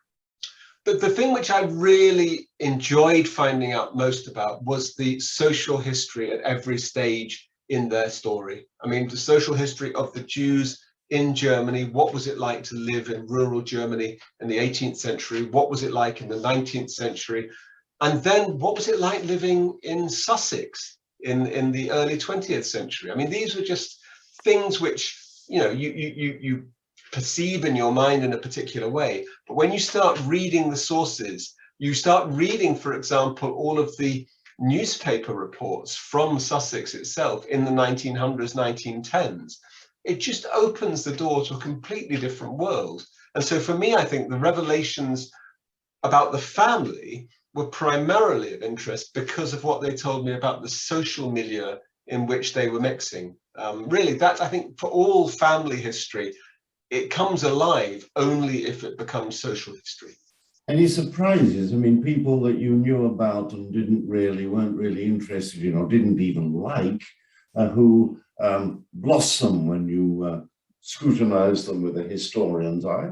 The thing which I really enjoyed finding out most about was the social history at every stage in their story. I mean, the social history of the Jews in Germany. What was it like to live in rural Germany in the 18th century? What was it like in the 19th century? And then what was it like living in Sussex in the early 20th century? I mean, these were just things which, you know, you perceive in your mind in a particular way. But when you start reading the sources, you start reading, for example, all of the newspaper reports from Sussex itself in the 1900s, 1910s, it just opens the door to a completely different world. And so for me, I think the revelations about the family were primarily of interest because of what they told me about the social milieu in which they were mixing. Really, that, I think, for all family history, it comes alive only if it becomes social history. Any surprises? I mean, people that you knew about and weren't really interested in, or didn't even like, who blossom when you scrutinize them with a historian's eye?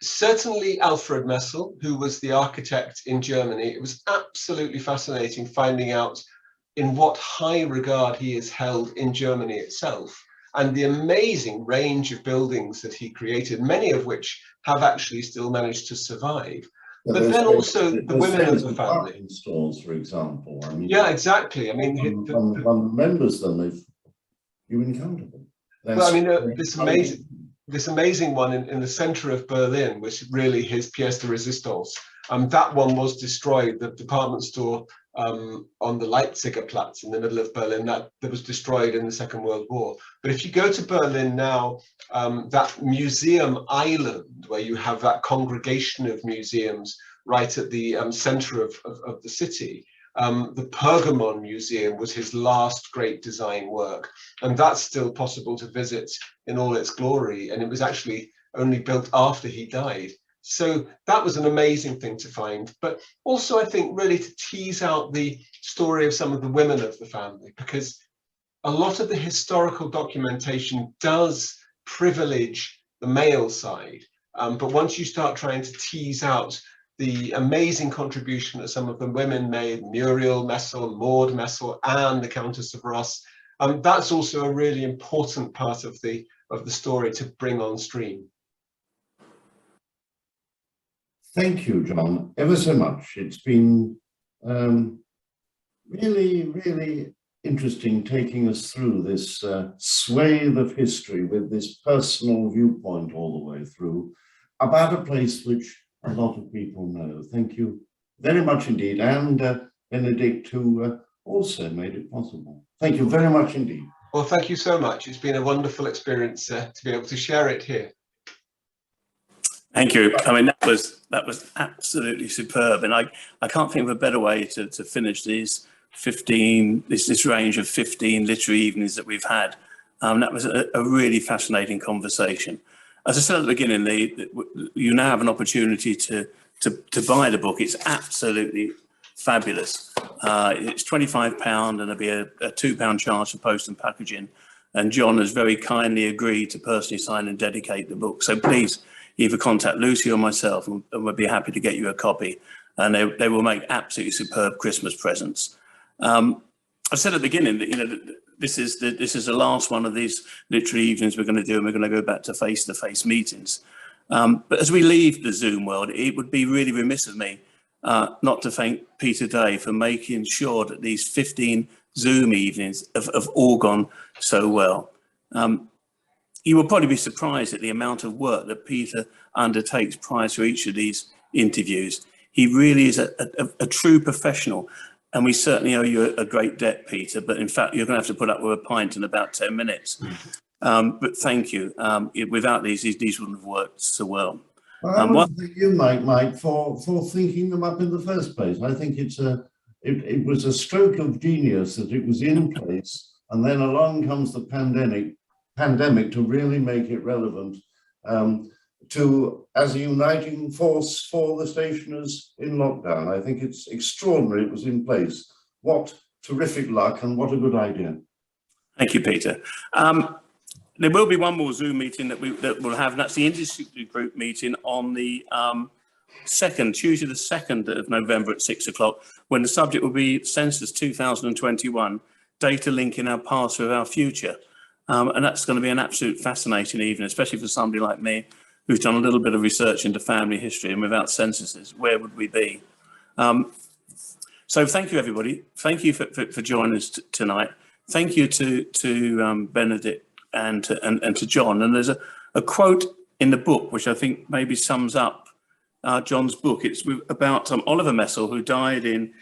Certainly Alfred Messel, who was the architect in Germany. It was absolutely fascinating finding out in what high regard he is held in Germany itself, and the amazing range of buildings that he created, many of which have actually still managed to survive. Yeah, but then also the women of the family. Stores, for example. I mean, yeah, exactly. I mean, one remembers them if you encounter them. Well, I mean, this amazing one in the center of Berlin, which really his pièce de résistance. That one was destroyed. The department store on the Leipziger Platz in the middle of Berlin, that was destroyed in the Second World War. But if you go to Berlin now, that museum island where you have that congregation of museums right at the center of the city, the Pergamon Museum was his last great design work, and that's still possible to visit in all its glory, and it was actually only built after he died. So that was an amazing thing to find, but also I think really to tease out the story of some of the women of the family, because a lot of the historical documentation does privilege the male side, but once you start trying to tease out the amazing contribution that some of the women made, Muriel Messel, Maud Messel, and the Countess of Ross, that's also a really important part of the story to bring on stream. Thank you, John, ever so much. It's been really, really interesting taking us through this swathe of history with this personal viewpoint all the way through about a place which a lot of people know. Thank you very much indeed. And Benedict, who also made it possible. Thank you very much indeed. Well, thank you so much. It's been a wonderful experience to be able to share it here. Thank you. I mean, that was absolutely superb, and I can't think of a better way to finish these 15 this range of 15 literary evenings that we've had. That was a really fascinating conversation. As I said at the beginning, you now have an opportunity to buy the book. It's absolutely fabulous. It's £25, and there'll be a £2 charge for post and packaging. And John has very kindly agreed to personally sign and dedicate the book. So please either contact Lucy or myself, and we'll be happy to get you a copy. And they will make absolutely superb Christmas presents. I said at the beginning that this is the last one of these literary evenings we're going to do, and we're going to go back to face-to-face meetings. But as we leave the Zoom world, it would be really remiss of me not to thank Peter Day for making sure that these 15 Zoom evenings have all gone so well. You will probably be surprised at the amount of work that Peter undertakes prior to each of these interviews. He really is a true professional, and we certainly owe you a great debt, Peter, but in fact, you're going to have to put up with a pint in about 10 minutes. But thank you. Without these wouldn't have worked so well. Well, I want to thank you, Mike, for thinking them up in the first place. I think it was a stroke of genius that it was in place, and then along comes the pandemic to really make it relevant as a uniting force for the stationers in lockdown. I think it's extraordinary it was in place. What terrific luck, and what a good idea. Thank you, Peter. There will be one more Zoom meeting that we'll have, and that's the industry group meeting on the Tuesday the 2nd of November at 6 o'clock, when the subject will be Census 2021, data linking our past with our future. And that's going to be an absolute fascinating evening, especially for somebody like me, who's done a little bit of research into family history, and without censuses, where would we be? So thank you, everybody. Thank you for joining us tonight. Thank you to Benedict and to John. And there's a quote in the book which I think maybe sums up John's book. It's about Oliver Messel, who died in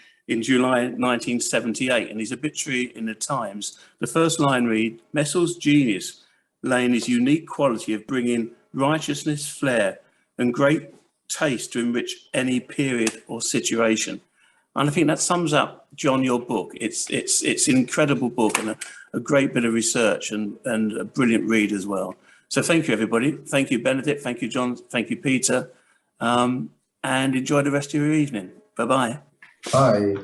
July 1978, and his obituary in the Times. The first line read, "Messel's genius lay in his unique quality of bringing righteousness, flair, and great taste to enrich any period or situation." And I think that sums up, John, your book. It's an incredible book and a great bit of research and a brilliant read as well. So thank you, everybody. Thank you, Benedict. Thank you, John. Thank you, Peter. And enjoy the rest of your evening. Bye-bye. Bye.